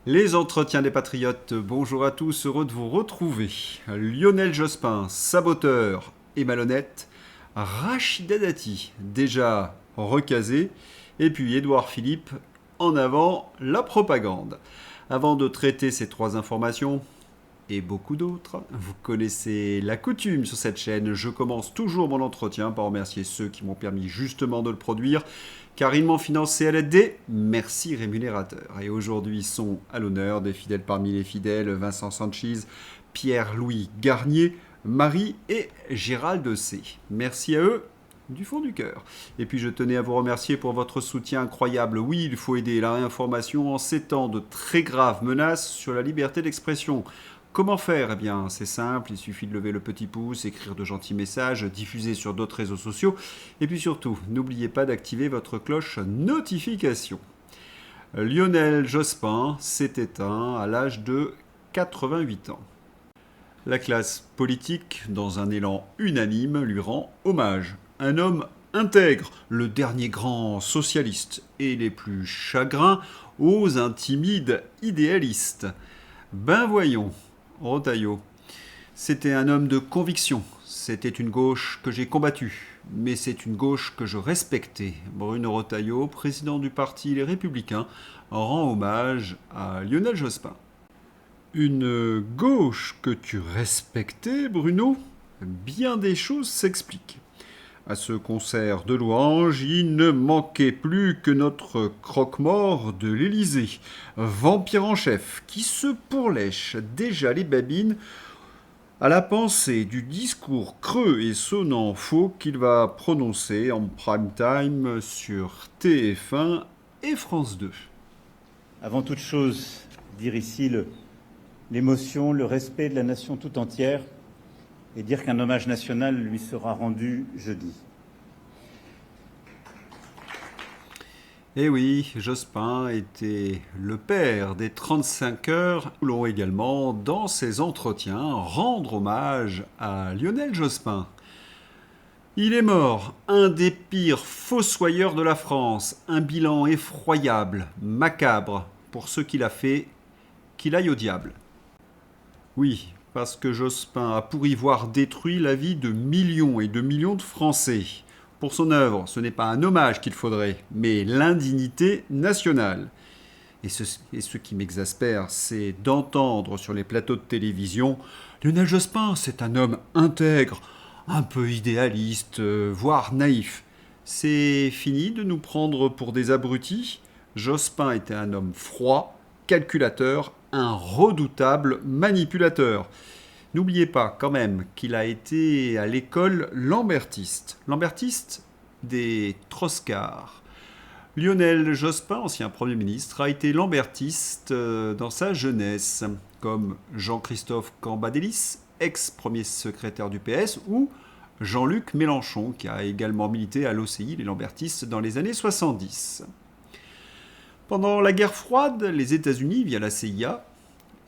Les entretiens des patriotes, bonjour à tous, heureux de vous retrouver. Lionel Jospin, saboteur et malhonnête. Rachida Dati, déjà recasé. Et puis Édouard Philippe, en avant la propagande. Avant de traiter ces trois informations, et beaucoup d'autres, vous connaissez la coutume sur cette chaîne. Je commence toujours mon entretien par remercier ceux qui m'ont permis justement de le produire, car ils m'ont financé à l'aide des merci rémunérateurs. Et aujourd'hui sont à l'honneur des fidèles parmi les fidèles, Vincent Sanchez, Pierre-Louis Garnier, Marie et Gérald C. Merci à eux du fond du cœur. Et puis je tenais à vous remercier pour votre soutien incroyable. Oui, il faut aider la réinformation en ces temps de très graves menaces sur la liberté d'expression. Comment faire? Eh bien, c'est simple, il suffit de lever le petit pouce, écrire de gentils messages, diffuser sur d'autres réseaux sociaux, et puis surtout, n'oubliez pas d'activer votre cloche notification. Lionel Jospin s'est éteint à l'âge de 88 ans. La classe politique, dans un élan unanime, lui rend hommage. Un homme intègre, le dernier grand socialiste, et les plus chagrins aux intimides idéalistes. Ben voyons. Rotaillot. C'était un homme de conviction. C'était une gauche que j'ai combattue. Mais c'est une gauche que je respectais. Bruno Rotaillot, président du parti Les Républicains, rend hommage à Lionel Jospin. Une gauche que tu respectais, Bruno? Bien des choses s'expliquent. À ce concert de louanges, il ne manquait plus que notre croque-mort de l'Élysée, vampire en chef, qui se pourlèche déjà les babines à la pensée du discours creux et sonnant faux qu'il va prononcer en prime time sur TF1 et France 2. Avant toute chose, dire ici l'émotion, le respect de la nation tout entière, et dire qu'un hommage national lui sera rendu jeudi. Eh oui, Jospin était le père des 35 heures. Nous voulons également, dans ces entretiens, rendre hommage à Lionel Jospin. Il est mort, un des pires fossoyeurs de la France, un bilan effroyable, macabre, pour ce qu'il a fait, qu'il aille au diable. Oui, parce que Jospin a pour y voir détruit la vie de millions et de millions de Français. Pour son œuvre, ce n'est pas un hommage qu'il faudrait, mais l'indignité nationale. Et ce qui m'exaspère, c'est d'entendre sur les plateaux de télévision « Lionel Jospin, c'est un homme intègre, un peu idéaliste, voire naïf. » C'est fini de nous prendre pour des abrutis. Jospin était un homme froid, calculateur, un redoutable manipulateur. N'oubliez pas quand même qu'il a été à l'école lambertiste. Lambertiste des Troscards. Lionel Jospin, ancien Premier ministre, a été lambertiste dans sa jeunesse, comme Jean-Christophe Cambadélis, ex-premier secrétaire du PS, ou Jean-Luc Mélenchon, qui a également milité à l'OCI, les lambertistes, dans les années 70. Pendant la guerre froide, les États-Unis, via la CIA,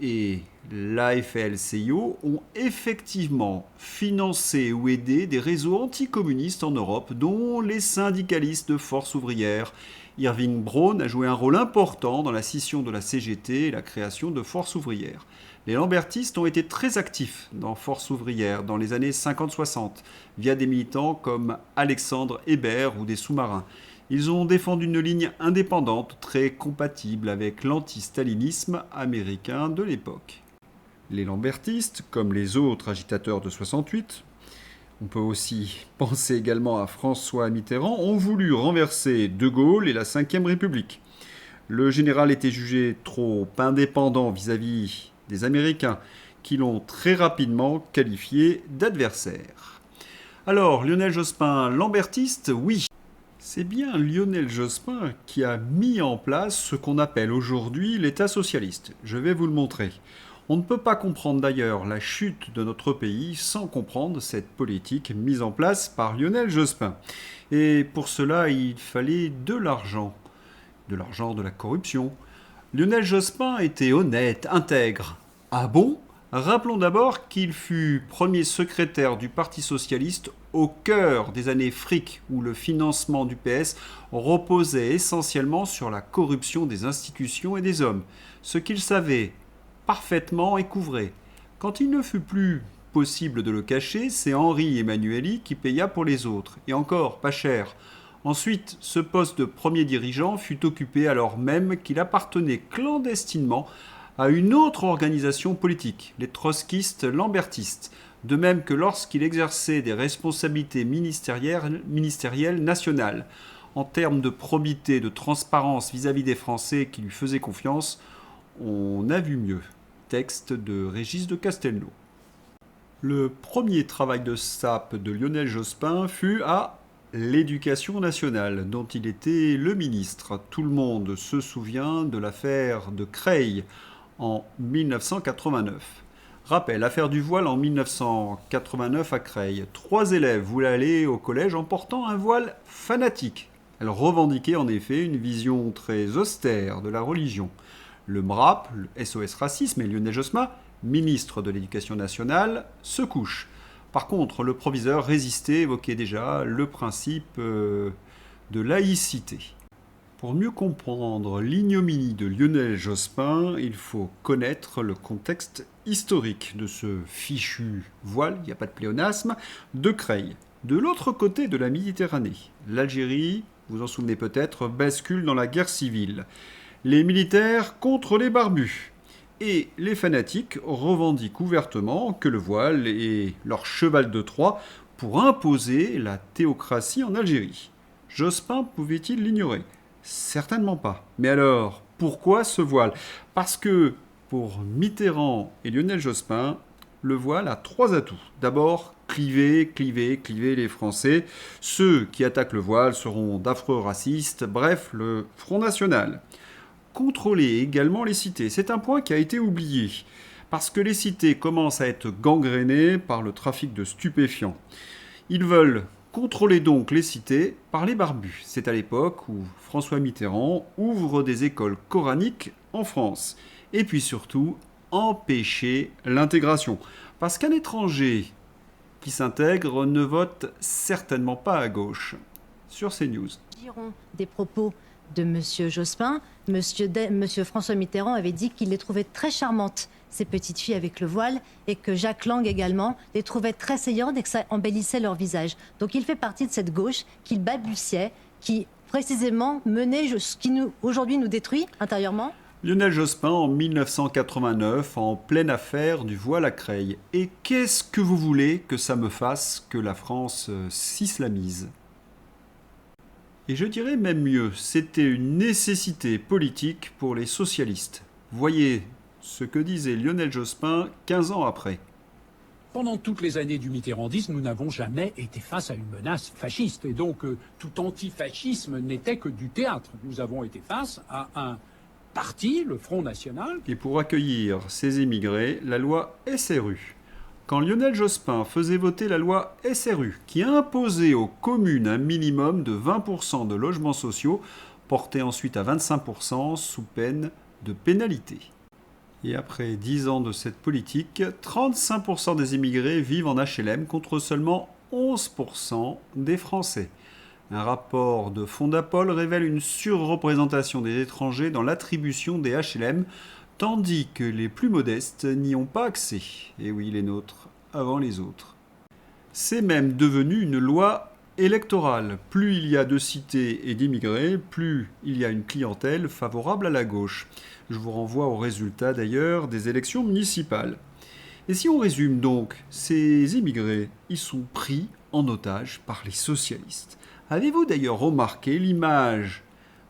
et l'AFL-CIO ont effectivement financé ou aidé des réseaux anticommunistes en Europe, dont les syndicalistes de Force ouvrière. Irving Braun a joué un rôle important dans la scission de la CGT et la création de Force ouvrière. Les lambertistes ont été très actifs dans Force ouvrière dans les années 50-60, via des militants comme Alexandre Hébert ou des sous-marins. Ils ont défendu une ligne indépendante très compatible avec l'anti-stalinisme américain de l'époque. Les lambertistes, comme les autres agitateurs de 68, on peut aussi penser également à François Mitterrand, ont voulu renverser De Gaulle et la Ve République. Le général était jugé trop indépendant vis-à-vis des Américains, qui l'ont très rapidement qualifié d'adversaire. Alors, Lionel Jospin, lambertiste, oui. C'est bien Lionel Jospin qui a mis en place ce qu'on appelle aujourd'hui l'État socialiste. Je vais vous le montrer. On ne peut pas comprendre d'ailleurs la chute de notre pays sans comprendre cette politique mise en place par Lionel Jospin. Et pour cela, il fallait de l'argent, de la corruption. Lionel Jospin était honnête, intègre. Ah bon ? Rappelons d'abord qu'il fut premier secrétaire du Parti socialiste au cœur des années fric où le financement du PS reposait essentiellement sur la corruption des institutions et des hommes. ce qu'il savait parfaitement et couvrait. Quand il ne fut plus possible de le cacher, c'est Henri Emmanuelli qui paya pour les autres, et encore pas cher. Ensuite, ce poste de premier dirigeant fut occupé alors même qu'il appartenait clandestinement à une autre organisation politique, les trotskistes lambertistes, de même que lorsqu'il exerçait des responsabilités ministérielles nationales. En termes de probité, de transparence vis-à-vis des Français qui lui faisaient confiance, on a vu mieux. Texte de Régis de Castelnau. Le premier travail de sape de Lionel Jospin fut à l'Éducation nationale, dont il était le ministre. Tout le monde se souvient de l'affaire de Creil en 1989. Rappel, affaire du voile en 1989 à Creil. 3 élèves voulaient aller au collège en portant un voile fanatique. Elles revendiquaient en effet une vision très austère de la religion. Le MRAP, le SOS Racisme et Lionel Jospin, ministre de l'Éducation nationale, se couchent. Par contre, le proviseur résistait, évoquait déjà le principe de laïcité. Pour mieux comprendre l'ignominie de Lionel Jospin, il faut connaître le contexte historique de ce fichu voile, il n'y a pas de pléonasme, de Creil. De l'autre côté de la Méditerranée, l'Algérie, vous en souvenez peut-être, bascule dans la guerre civile. Les militaires contre les barbus. Et les fanatiques revendiquent ouvertement que le voile est leur cheval de Troie pour imposer la théocratie en Algérie. Jospin pouvait-il l'ignorer ? Certainement pas. Mais alors, pourquoi ce voile ? Parce que, pour Mitterrand et Lionel Jospin, le voile a 3 atouts. D'abord, cliver les Français. Ceux qui attaquent le voile seront d'affreux racistes, bref, le Front National. Contrôler également les cités, c'est un point qui a été oublié, parce que les cités commencent à être gangrénées par le trafic de stupéfiants. Ils veulent contrôler donc les cités par les barbus. C'est à l'époque où François Mitterrand ouvre des écoles coraniques en France. Et puis surtout, empêcher l'intégration. Parce qu'un étranger qui s'intègre ne vote certainement pas à gauche. Sur CNews. Des propos de M. Jospin, M. François Mitterrand avait dit qu'il les trouvait très charmantes, ces petites filles avec le voile, et que Jacques Lang également les trouvait très saillantes et que ça embellissait leur visage. Donc il fait partie de cette gauche qu'il balbutiait, qui précisément menait ce qui aujourd'hui nous détruit intérieurement. Lionel Jospin en 1989, en pleine affaire du voile à Creil. Et qu'est-ce que vous voulez que ça me fasse que la France s'islamise ? Et je dirais même mieux, c'était une nécessité politique pour les socialistes. Voyez ce que disait Lionel Jospin 15 ans après. Pendant toutes les années du mitterrandisme, nous n'avons jamais été face à une menace fasciste. Et donc, tout antifascisme n'était que du théâtre. Nous avons été face à un parti, le Front National. Et pour accueillir ces émigrés, la loi SRU. Quand Lionel Jospin faisait voter la loi SRU, qui imposait aux communes un minimum de 20% de logements sociaux, porté ensuite à 25% sous peine de pénalité. Et après 10 ans de cette politique, 35% des immigrés vivent en HLM contre seulement 11% des Français. Un rapport de Fondapol révèle une surreprésentation des étrangers dans l'attribution des HLM, tandis que les plus modestes n'y ont pas accès. Et oui, les nôtres, avant les autres. C'est même devenu une loi électorale. Plus il y a de cités et d'immigrés, plus il y a une clientèle favorable à la gauche. Je vous renvoie aux résultats d'ailleurs des élections municipales. Et si on résume donc, ces immigrés, ils sont pris en otage par les socialistes. Avez-vous d'ailleurs remarqué l'image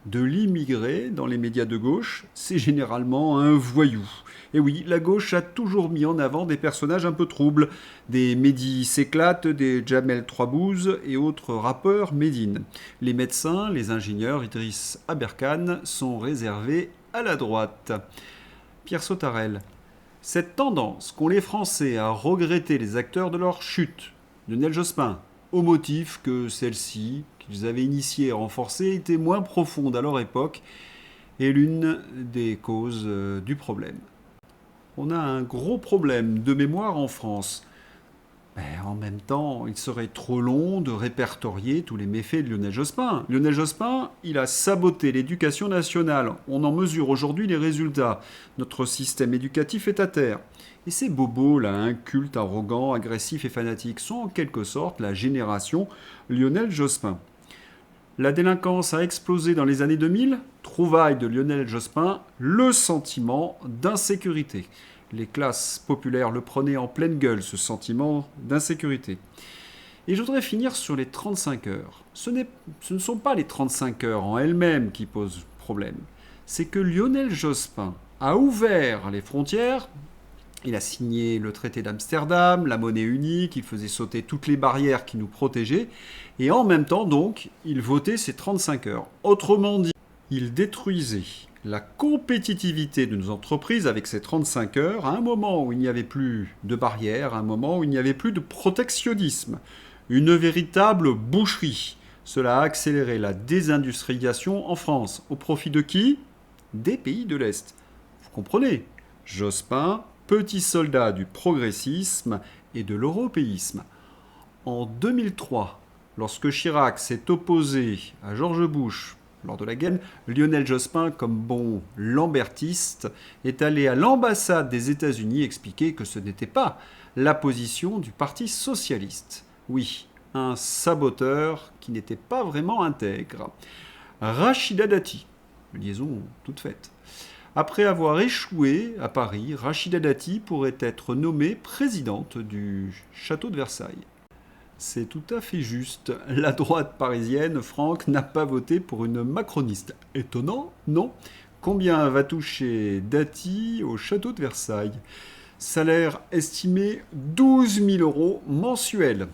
de l'immigré dans les médias de gauche? C'est généralement un voyou. Et oui, la gauche a toujours mis en avant des personnages un peu troubles. Des Mehdi s'éclatent, des Jamel Troisbouze et autres rappeurs médines. Les médecins, les ingénieurs, Idriss Aberkane, sont réservés à la droite. Pierre Sautarel. Cette tendance qu'ont les Français à regretter les acteurs de leur chute, Lionel Jospin, au motif que celle-ci, qu'ils avaient initiée et renforcée, était moins profonde à leur époque, est l'une des causes du problème. On a un gros problème de mémoire en France. En même temps, il serait trop long de répertorier tous les méfaits de Lionel Jospin. Lionel Jospin, il a saboté l'éducation nationale. On en mesure aujourd'hui les résultats. Notre système éducatif est à terre. Et ces bobos là, incultes, arrogants, agressifs et fanatiques, sont en quelque sorte la génération Lionel Jospin. La délinquance a explosé dans les années 2000. Trouvaille de Lionel Jospin, le sentiment d'insécurité. Les classes populaires le prenaient en pleine gueule, ce sentiment d'insécurité. Et je voudrais finir sur les 35 heures. Ce ne sont pas les 35 heures en elles-mêmes qui posent problème. C'est que Lionel Jospin a ouvert les frontières. Il a signé le traité d'Amsterdam, la monnaie unique, il faisait sauter toutes les barrières qui nous protégeaient. Et en même temps, donc, il votait ces 35 heures. Autrement dit, il détruisait la compétitivité de nos entreprises avec ces 35 heures à un moment où il n'y avait plus de barrières, à un moment où il n'y avait plus de protectionnisme. Une véritable boucherie. Cela a accéléré la désindustrialisation en France. Au profit de qui? Des pays de l'Est. Vous comprenez? Jospin, petit soldat du progressisme et de l'européisme. En 2003, lorsque Chirac s'est opposé à George Bush lors de la guerre, Lionel Jospin, comme bon lambertiste, est allé à l'ambassade des États-Unis expliquer que ce n'était pas la position du Parti socialiste. Oui, un saboteur qui n'était pas vraiment intègre. Rachida Dati, liaison toute faite. Après avoir échoué à Paris, Rachida Dati pourrait être nommée présidente du château de Versailles. C'est tout à fait juste. La droite parisienne, Franck, n'a pas voté pour une macroniste. Étonnant, non? Combien va toucher Dati au château de Versailles? Salaire estimé 12 000 euros mensuels.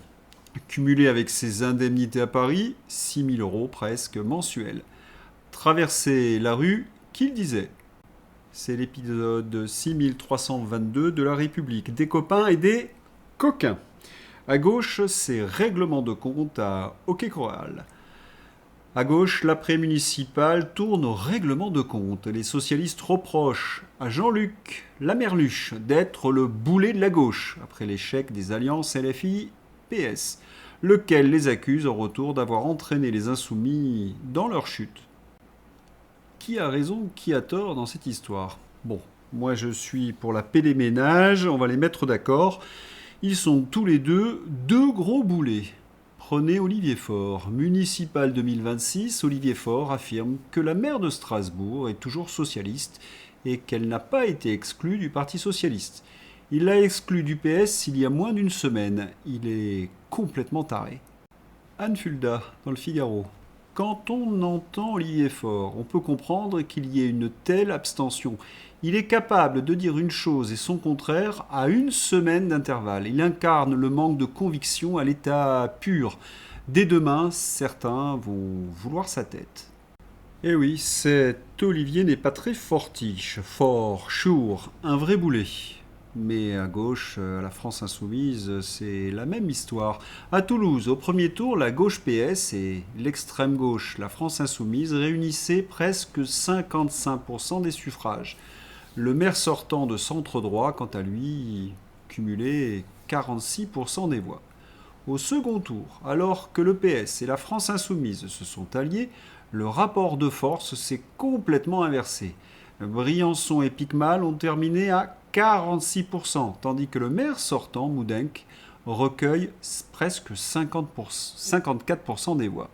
Cumulé avec ses indemnités à Paris, 6 000 euros presque mensuels. Traverser la rue, qu'il disait? C'est l'épisode 6322 de la République. Des copains et des coquins. À gauche, c'est règlement de compte à Hockey Choral. À gauche, l'après-municipal tourne au règlement de compte. Les socialistes reprochent à Jean-Luc Lamerluche d'être le boulet de la gauche, après l'échec des alliances LFI-PS, lequel les accuse en retour d'avoir entraîné les insoumis dans leur chute. Qui a raison, qui a tort dans cette histoire? Bon, moi je suis pour la paix des ménages, on va les mettre d'accord. Ils sont tous les deux gros boulets. Prenez Olivier Faure. Municipal 2026, Olivier Faure affirme que la maire de Strasbourg est toujours socialiste et qu'elle n'a pas été exclue du Parti socialiste. Il l'a exclue du PS il y a moins d'une semaine. Il est complètement taré. Anne Fulda, dans le Figaro. Quand on entend Olivier Faure, on peut comprendre qu'il y ait une telle abstention. Il est capable de dire une chose et son contraire à une semaine d'intervalle. Il incarne le manque de conviction à l'état pur. Dès demain, certains vont vouloir sa tête. Eh oui, cet Olivier n'est pas très fortiche, fort, chour, un vrai boulet. Mais à gauche, à la France insoumise, c'est la même histoire. À Toulouse, au premier tour, la gauche PS et l'extrême gauche, la France insoumise, réunissaient presque 55% des suffrages. Le maire sortant de centre droit, quant à lui, cumulait 46% des voix. Au second tour, alors que le PS et la France insoumise se sont alliés, le rapport de force s'est complètement inversé. Briançon et Picmal ont terminé à 46%, tandis que le maire sortant, Moudenc, recueille presque 54% des voix.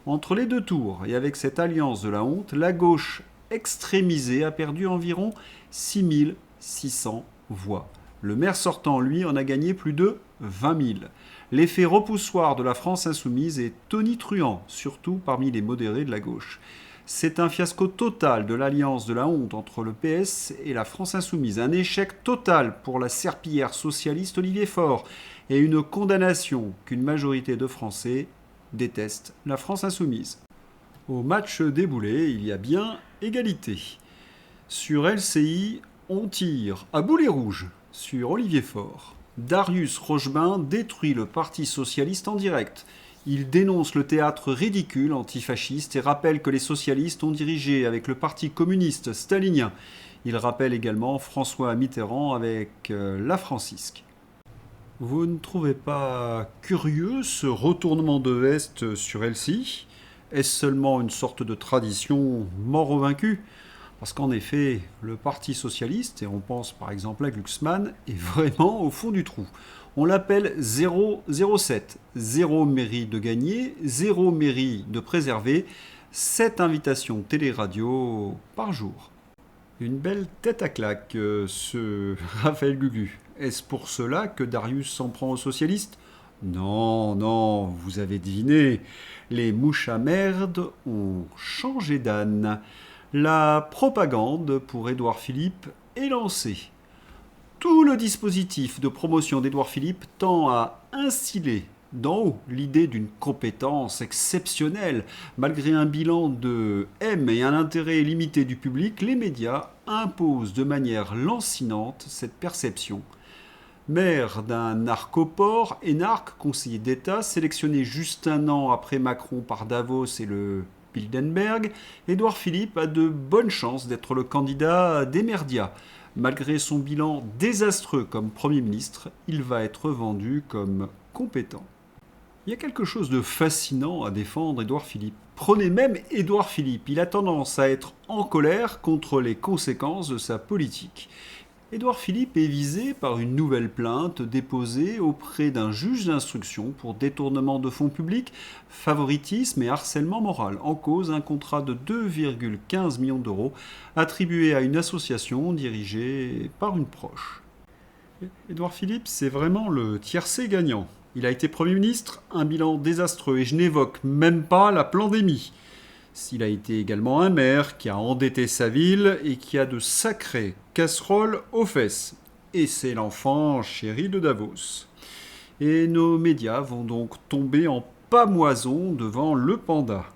Entre les deux tours, et avec cette alliance de la honte, la gauche extrémisée a perdu environ 6600 voix. Le maire sortant, lui, en a gagné plus de 20 000. L'effet repoussoir de la France insoumise est tonitruant, surtout parmi les modérés de la gauche. C'est un fiasco total de l'alliance de la honte entre le PS et la France insoumise, un échec total pour la serpillière socialiste Olivier Faure et une condamnation qu'une majorité de Français déteste la France insoumise. Au match des boulets, il y a bien égalité. Sur LCI, on tire à boulet rouge sur Olivier Faure. Darius Rochebin détruit le Parti socialiste en direct. Il dénonce le théâtre ridicule antifasciste et rappelle que les socialistes ont dirigé avec le Parti communiste stalinien. Il rappelle également François Mitterrand avec la Francisque. Vous ne trouvez pas curieux ce retournement de veste sur Elsie? Est-ce seulement une sorte de tradition mort au vaincu? Parce qu'en effet, le Parti socialiste, et on pense par exemple à Glucksmann, est vraiment au fond du trou. On l'appelle 007. Zéro mairie de gagner, zéro mairie de préserver, 7 invitations télé-radio par jour. Une belle tête à claque, ce Raphaël Gugu. Est-ce pour cela que Darius s'en prend aux socialistes? Non, non, vous avez deviné. Les mouches à merde ont changé d'âne. La propagande pour Édouard Philippe est lancée. Tout le dispositif de promotion d'Édouard Philippe tend à instiller d'en haut l'idée d'une compétence exceptionnelle. Malgré un bilan de M et un intérêt limité du public, les médias imposent de manière lancinante cette perception. Maire d'un narcoport, énarque, conseiller d'État, sélectionné juste un an après Macron par Davos et le Bilderberg, Édouard Philippe a de bonnes chances d'être le candidat des merdias. Malgré son bilan désastreux comme Premier ministre, il va être vendu comme compétent. Il y a quelque chose de fascinant à défendre Édouard Philippe. Prenez même Édouard Philippe, il a tendance à être en colère contre les conséquences de sa politique. Édouard Philippe est visé par une nouvelle plainte déposée auprès d'un juge d'instruction pour détournement de fonds publics, favoritisme et harcèlement moral. En cause, un contrat de 2,15 millions d'euros attribué à une association dirigée par une proche. Édouard Philippe, c'est vraiment le tiercé gagnant. Il a été Premier ministre, un bilan désastreux, et je n'évoque même pas la pandémie. Il a été également un maire qui a endetté sa ville et qui a de sacrées casseroles aux fesses. Et c'est l'enfant chéri de Davos. Et nos médias vont donc tomber en pâmoison devant le panda.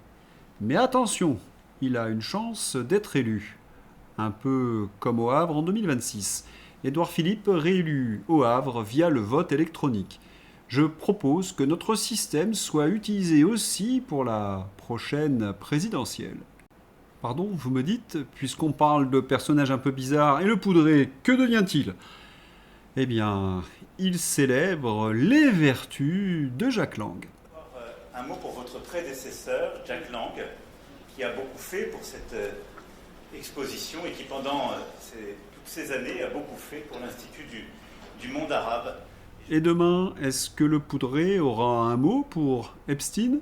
Mais attention, il a une chance d'être élu. Un peu comme au Havre en 2026. Édouard Philippe réélu au Havre via le vote électronique. Je propose que notre système soit utilisé aussi pour la prochaine présidentielle. Pardon, vous me dites, puisqu'on parle de personnages un peu bizarres, et le poudré, que devient-il? Eh bien, il célèbre les vertus de Jack Lang. Un mot pour votre prédécesseur, Jack Lang, qui a beaucoup fait pour cette exposition et qui pendant toutes ces années a beaucoup fait pour l'Institut du monde arabe. Et demain, est-ce que le poudré aura un mot pour Epstein?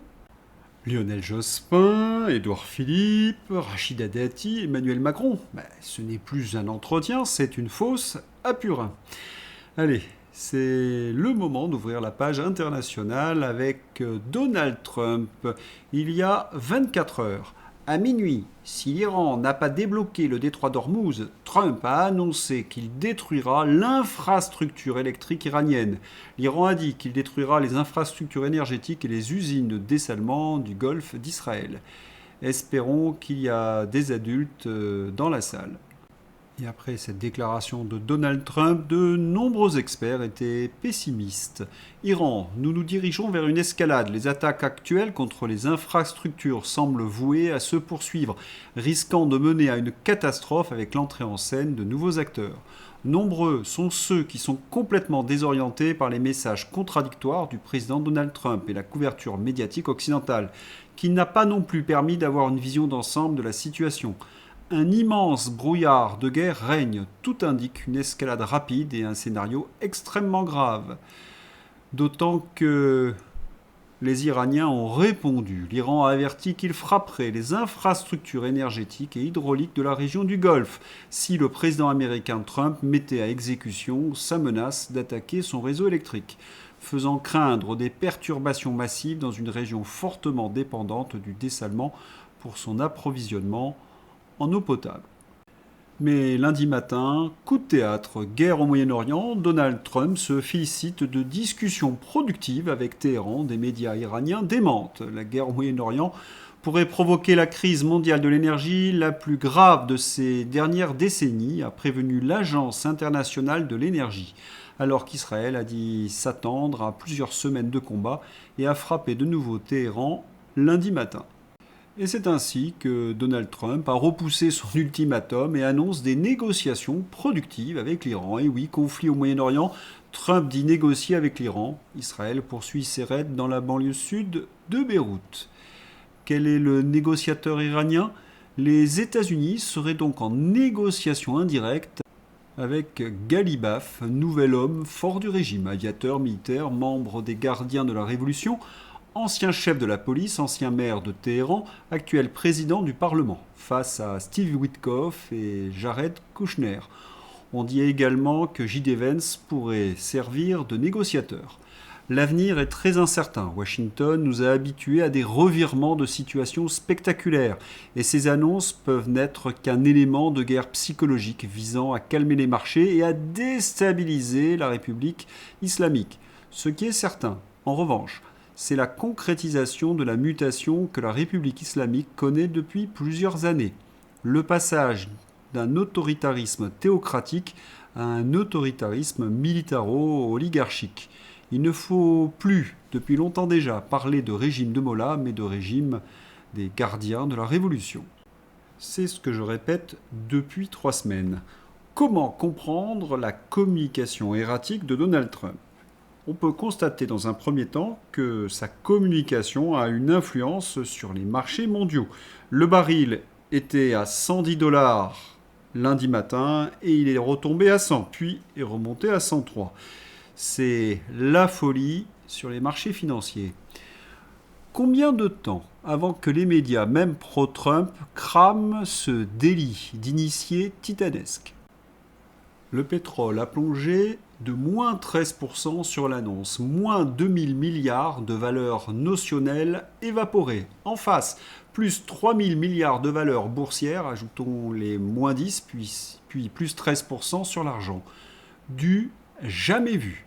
Lionel Jospin, Édouard Philippe, Rachida Dati, Emmanuel Macron. Ce n'est plus un entretien, c'est une fosse à purin. Allez, c'est le moment d'ouvrir la page internationale avec Donald Trump. Il y a 24 heures. À minuit, si l'Iran n'a pas débloqué le détroit d'Ormuz, Trump a annoncé qu'il détruira l'infrastructure électrique iranienne. L'Iran a dit qu'il détruira les infrastructures énergétiques et les usines de dessalement du golfe d'Israël. Espérons qu'il y a des adultes dans la salle. Et après cette déclaration de Donald Trump, de nombreux experts étaient pessimistes. Iran, nous nous dirigeons vers une escalade. Les attaques actuelles contre les infrastructures semblent vouées à se poursuivre, risquant de mener à une catastrophe avec l'entrée en scène de nouveaux acteurs. Nombreux sont ceux qui sont complètement désorientés par les messages contradictoires du président Donald Trump et la couverture médiatique occidentale, qui n'a pas non plus permis d'avoir une vision d'ensemble de la situation. Un immense brouillard de guerre règne. Tout indique une escalade rapide et un scénario extrêmement grave. D'autant que les Iraniens ont répondu. L'Iran a averti qu'il frapperait les infrastructures énergétiques et hydrauliques de la région du Golfe si le président américain Trump mettait à exécution sa menace d'attaquer son réseau électrique, faisant craindre des perturbations massives dans une région fortement dépendante du dessalement pour son approvisionnement en eau potable. Mais lundi matin, coup de théâtre, guerre au Moyen-Orient, Donald Trump se félicite de discussions productives avec Téhéran. Des médias iraniens démentent. La guerre au Moyen-Orient pourrait provoquer la crise mondiale de l'énergie la plus grave de ces dernières décennies, a prévenu l'Agence internationale de l'énergie, alors qu'Israël a dit s'attendre à plusieurs semaines de combat et a frappé de nouveau Téhéran lundi matin. Et c'est ainsi que Donald Trump a repoussé son ultimatum et annonce des négociations productives avec l'Iran. Et oui, conflit au Moyen-Orient, Trump dit négocier avec l'Iran. Israël poursuit ses raids dans la banlieue sud de Beyrouth. Quel est le négociateur iranien ? Les États-Unis seraient donc en négociation indirecte avec Galibaf, nouvel homme fort du régime, aviateur, militaire, membre des gardiens de la Révolution, ancien chef de la police, ancien maire de Téhéran, actuel président du Parlement, face à Steve Witkoff et Jared Kushner. On dit également que J.D. Vance pourrait servir de négociateur. L'avenir est très incertain. Washington nous a habitués à des revirements de situations spectaculaires et ces annonces peuvent n'être qu'un élément de guerre psychologique visant à calmer les marchés et à déstabiliser la République islamique. Ce qui est certain, en revanche, c'est la concrétisation de la mutation que la République islamique connaît depuis plusieurs années. Le passage d'un autoritarisme théocratique à un autoritarisme militaro-oligarchique. Il ne faut plus, depuis longtemps déjà, parler de régime de Mollahs, mais de régime des gardiens de la Révolution. C'est ce que je répète depuis 3 semaines. Comment comprendre la communication erratique de Donald Trump ? On peut constater dans un premier temps que sa communication a une influence sur les marchés mondiaux. Le baril était à $110 lundi matin et il est retombé à 100, puis est remonté à 103. C'est la folie sur les marchés financiers. Combien de temps avant que les médias, même pro-Trump, crament ce délit d'initié titanesque ? Le pétrole a plongé de moins 13% sur l'annonce, moins 2000 milliards de valeurs notionnelles évaporées. En face, plus 3000 milliards de valeurs boursières, ajoutons les moins 10, puis plus 13% sur l'argent. Du jamais vu.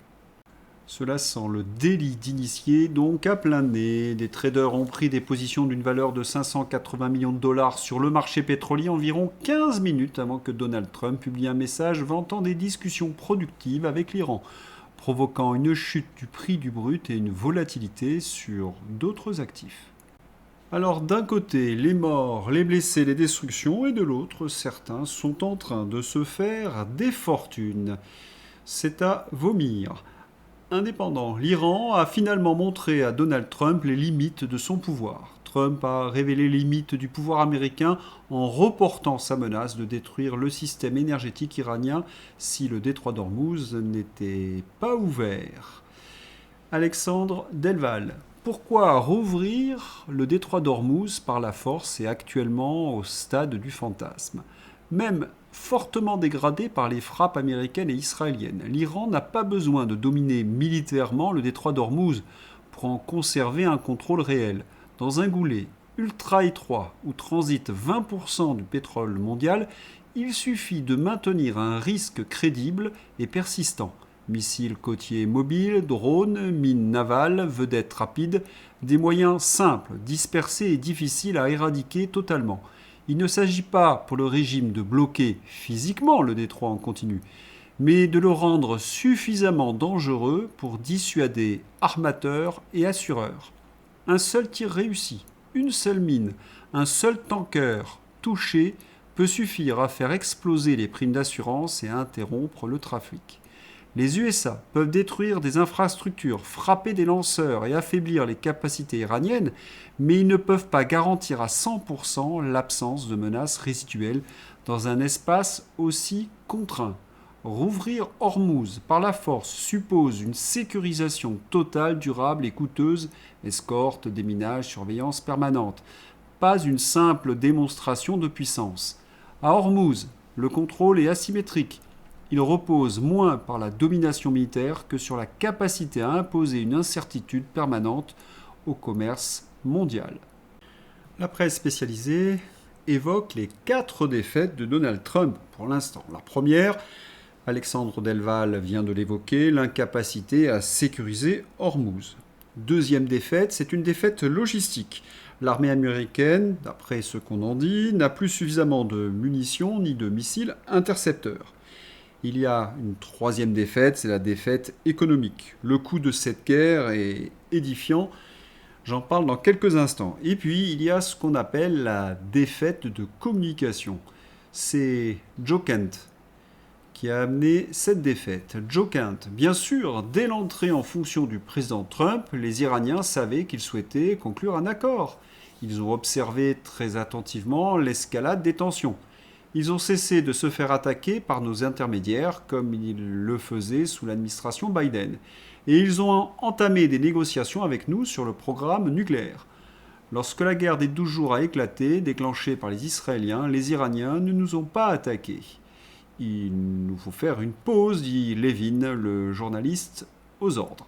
Cela sent le délit d'initié, donc à plein nez. Des traders ont pris des positions d'une valeur de 580 millions de dollars sur le marché pétrolier environ 15 minutes avant que Donald Trump publie un message vantant des discussions productives avec l'Iran, provoquant une chute du prix du brut et une volatilité sur d'autres actifs. Alors d'un côté, les morts, les blessés, les destructions, et de l'autre, certains sont en train de se faire des fortunes. C'est à vomir. Indépendant, l'Iran a finalement montré à Donald Trump les limites de son pouvoir. Trump a révélé les limites du pouvoir américain en reportant sa menace de détruire le système énergétique iranien si le détroit d'Ormuz n'était pas ouvert. Alexandre Delval. Pourquoi rouvrir le détroit d'Ormuz par la force est actuellement au stade du fantasme ? Même fortement dégradé par les frappes américaines et israéliennes, l'Iran n'a pas besoin de dominer militairement le détroit d'Ormuz pour en conserver un contrôle réel. Dans un goulet ultra étroit où transite 20% du pétrole mondial, il suffit de maintenir un risque crédible et persistant. Missiles côtiers mobiles, drones, mines navales, vedettes rapides, des moyens simples, dispersés et difficiles à éradiquer totalement. Il ne s'agit pas pour le régime de bloquer physiquement le détroit en continu, mais de le rendre suffisamment dangereux pour dissuader armateurs et assureurs. Un seul tir réussi, une seule mine, un seul tanker touché peut suffire à faire exploser les primes d'assurance et à interrompre le trafic. Les USA peuvent détruire des infrastructures, frapper des lanceurs et affaiblir les capacités iraniennes, mais ils ne peuvent pas garantir à 100% l'absence de menaces résiduelles dans un espace aussi contraint. Rouvrir Ormuz par la force suppose une sécurisation totale, durable et coûteuse, escorte, déminage, surveillance permanente. Pas une simple démonstration de puissance. À Ormuz, le contrôle est asymétrique. Il repose moins par la domination militaire que sur la capacité à imposer une incertitude permanente au commerce mondial. La presse spécialisée évoque les 4 défaites de Donald Trump pour l'instant. La première, Alexandre Delval vient de l'évoquer, l'incapacité à sécuriser Ormuz. Deuxième défaite, c'est une défaite logistique. L'armée américaine, d'après ce qu'on en dit, n'a plus suffisamment de munitions ni de missiles intercepteurs. Il y a une troisième défaite, c'est la défaite économique. Le coût de cette guerre est édifiant, j'en parle dans quelques instants. Et puis, il y a ce qu'on appelle la défaite de communication. C'est Joe Kent qui a amené cette défaite. Joe Kent, bien sûr, dès l'entrée en fonction du président Trump, les Iraniens savaient qu'ils souhaitaient conclure un accord. Ils ont observé très attentivement l'escalade des tensions. Ils ont cessé de se faire attaquer par nos intermédiaires comme ils le faisaient sous l'administration Biden. Et ils ont entamé des négociations avec nous sur le programme nucléaire. Lorsque la guerre des 12 jours a éclaté, déclenchée par les Israéliens, les Iraniens ne nous ont pas attaqués. Il nous faut faire une pause, dit Levin, le journaliste, aux ordres.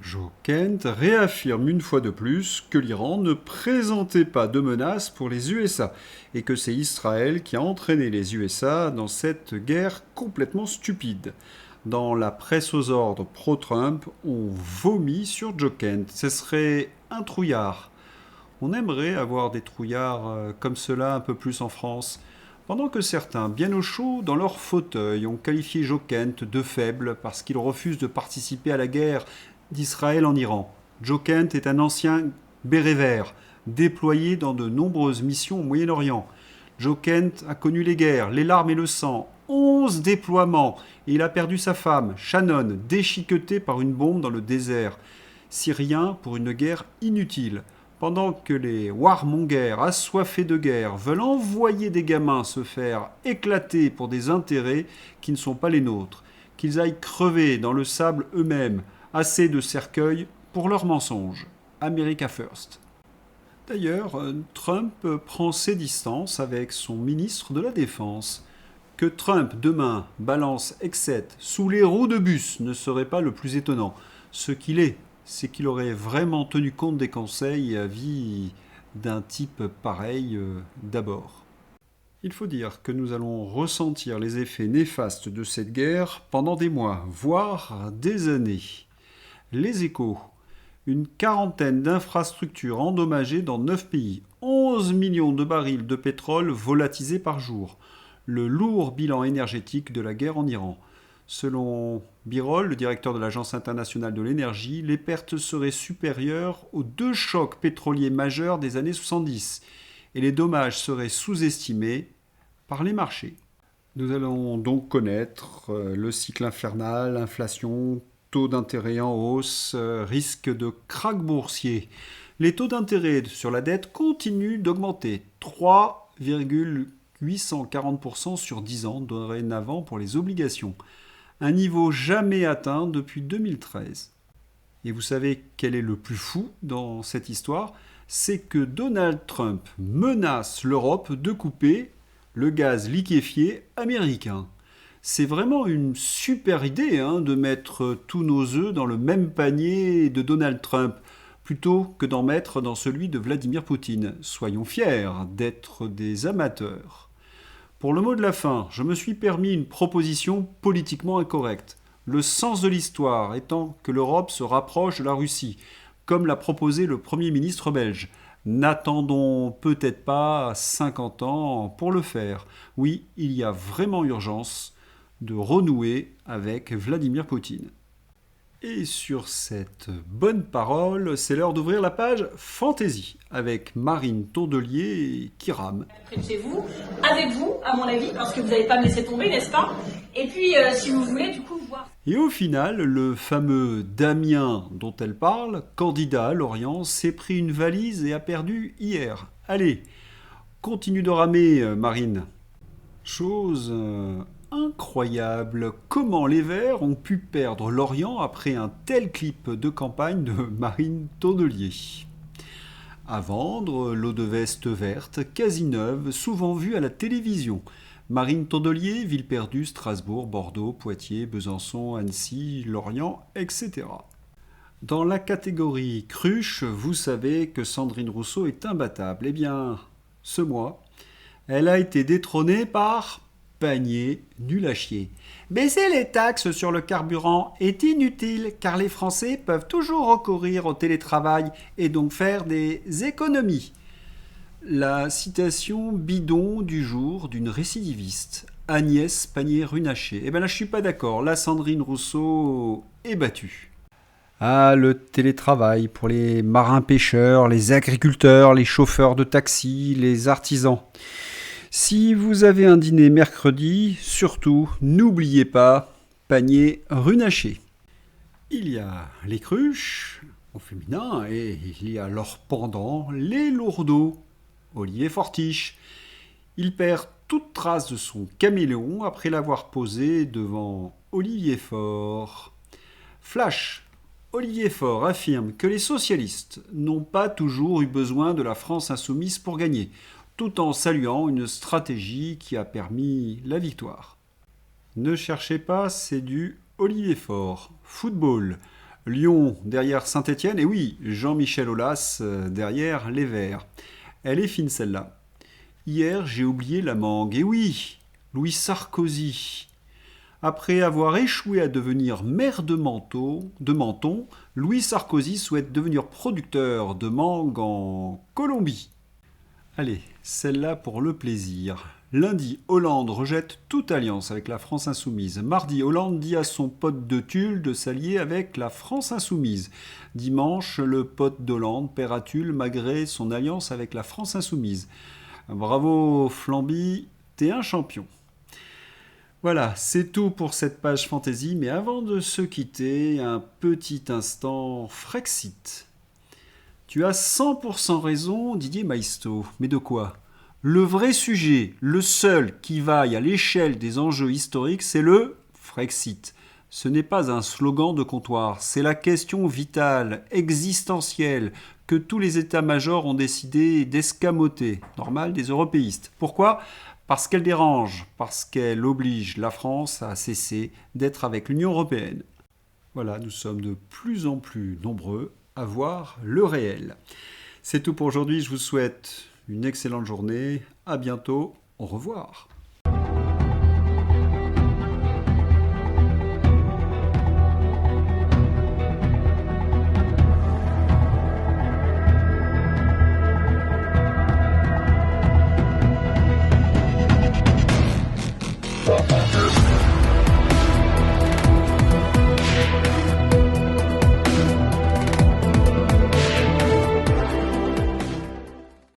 Joe Kent réaffirme une fois de plus que l'Iran ne présentait pas de menace pour les USA et que c'est Israël qui a entraîné les USA dans cette guerre complètement stupide. Dans la presse aux ordres pro-Trump, on vomit sur Joe Kent. Ce serait un trouillard. On aimerait avoir des trouillards comme cela un peu plus en France. Pendant que certains, bien au chaud dans leur fauteuil, ont qualifié Joe Kent de faible parce qu'il refuse de participer à la guerre d'Israël en Iran. Joe Kent est un ancien béret vert, déployé dans de nombreuses missions au Moyen-Orient. Joe Kent a connu les guerres, les larmes et le sang, 11 déploiements, et il a perdu sa femme, Shannon, déchiquetée par une bombe dans le désert syrien pour une guerre inutile. Pendant que les warmongers assoiffés de guerre veulent envoyer des gamins se faire éclater pour des intérêts qui ne sont pas les nôtres, qu'ils aillent crever dans le sable eux-mêmes, assez de cercueils pour leurs mensonges. America First. D'ailleurs, Trump prend ses distances avec son ministre de la Défense. Que Trump, demain, balance Exet sous les roues de bus ne serait pas le plus étonnant. Ce qu'il est, c'est qu'il aurait vraiment tenu compte des conseils et avis d'un type pareil d'abord. Il faut dire que nous allons ressentir les effets néfastes de cette guerre pendant des mois, voire des années. Les Échos. Une quarantaine d'infrastructures endommagées dans 9 pays. 11 millions de barils de pétrole volatilisés par jour. Le lourd bilan énergétique de la guerre en Iran. Selon Birol, le directeur de l'Agence internationale de l'énergie, les pertes seraient supérieures aux 2 chocs pétroliers majeurs des années 70. Et les dommages seraient sous-estimés par les marchés. Nous allons donc connaître le cycle infernal, inflation, taux d'intérêt en hausse, risque de krach boursier. Les taux d'intérêt sur la dette continuent d'augmenter. 3,840% sur 10 ans dorénavant pour les obligations. Un niveau jamais atteint depuis 2013. Et vous savez quel est le plus fou dans cette histoire ? C'est que Donald Trump menace l'Europe de couper le gaz liquéfié américain. C'est vraiment une super idée de mettre tous nos œufs dans le même panier de Donald Trump, plutôt que d'en mettre dans celui de Vladimir Poutine. Soyons fiers d'être des amateurs. Pour le mot de la fin, je me suis permis une proposition politiquement incorrecte. Le sens de l'histoire étant que l'Europe se rapproche de la Russie, comme l'a proposé le Premier ministre belge. N'attendons peut-être pas 50 ans pour le faire. Oui, il y a vraiment urgence de renouer avec Vladimir Poutine. Et sur cette bonne parole, c'est l'heure d'ouvrir la page Fantaisie avec Marine Tondelier qui rame. Près de chez vous, avec vous, à mon avis, parce que vous n'allez pas me laisser tomber, n'est-ce pas ? Et puis, si vous voulez, du coup, voir. Et au final, le fameux Damien dont elle parle, candidat à Lorient, s'est pris une valise et a perdu hier. Allez, continue de ramer, Marine. Chose incroyable, comment les Verts ont pu perdre Lorient après un tel clip de campagne de Marine Tondelier. À vendre, l'eau de veste verte, quasi neuve, souvent vue à la télévision. Marine Tondelier, Villeperdue, Strasbourg, Bordeaux, Poitiers, Besançon, Annecy, Lorient, etc. Dans la catégorie cruche, vous savez que Sandrine Rousseau est imbattable. Eh bien, ce mois, elle a été détrônée par Panier nul à chier. Baisser les taxes sur le carburant est inutile car les Français peuvent toujours recourir au télétravail et donc faire des économies. La citation bidon du jour d'une récidiviste, Agnès Pannier-Runacher. Eh bien là, je suis pas d'accord. Là, Sandrine Rousseau est battue. Ah, le télétravail pour les marins-pêcheurs, les agriculteurs, les chauffeurs de taxi, les artisans. Si vous avez un dîner mercredi, surtout, n'oubliez pas, panier runaché. Il y a les cruches au féminin et il y a leur pendant, les lourdeaux. Olivier Fortiche. Il perd toute trace de son caméléon après l'avoir posé devant Olivier Faure. Flash. Olivier Faure affirme que les socialistes n'ont pas toujours eu besoin de la France insoumise pour gagner, tout en saluant une stratégie qui a permis la victoire. Ne cherchez pas, c'est du Olivier Faure. Football. Lyon derrière Saint-Étienne, et oui, Jean-Michel Aulas derrière les Verts. Elle est fine celle-là. Hier, j'ai oublié la mangue, et oui, Louis Sarkozy. Après avoir échoué à devenir maire de Menton, Louis Sarkozy souhaite devenir producteur de mangue en Colombie. Allez, celle-là pour le plaisir. Lundi, Hollande rejette toute alliance avec la France insoumise. Mardi, Hollande dit à son pote de Tulle de s'allier avec la France insoumise. Dimanche, le pote d'Hollande perd à Tulle malgré son alliance avec la France insoumise. Bravo Flamby, t'es un champion. Voilà, c'est tout pour cette page fantaisie, mais avant de se quitter, un petit instant Frexit. Tu as 100% raison, Didier Maisto. Mais de quoi ? Le vrai sujet, le seul qui vaille à l'échelle des enjeux historiques, c'est le Frexit. Ce n'est pas un slogan de comptoir, c'est la question vitale, existentielle, que tous les états-majors ont décidé d'escamoter. Normal des européistes. Pourquoi ? Parce qu'elle dérange, parce qu'elle oblige la France à cesser d'être avec l'Union européenne. Voilà, nous sommes de plus en plus nombreux à voir le réel. C'est tout pour aujourd'hui, je vous souhaite une excellente journée, à bientôt, au revoir.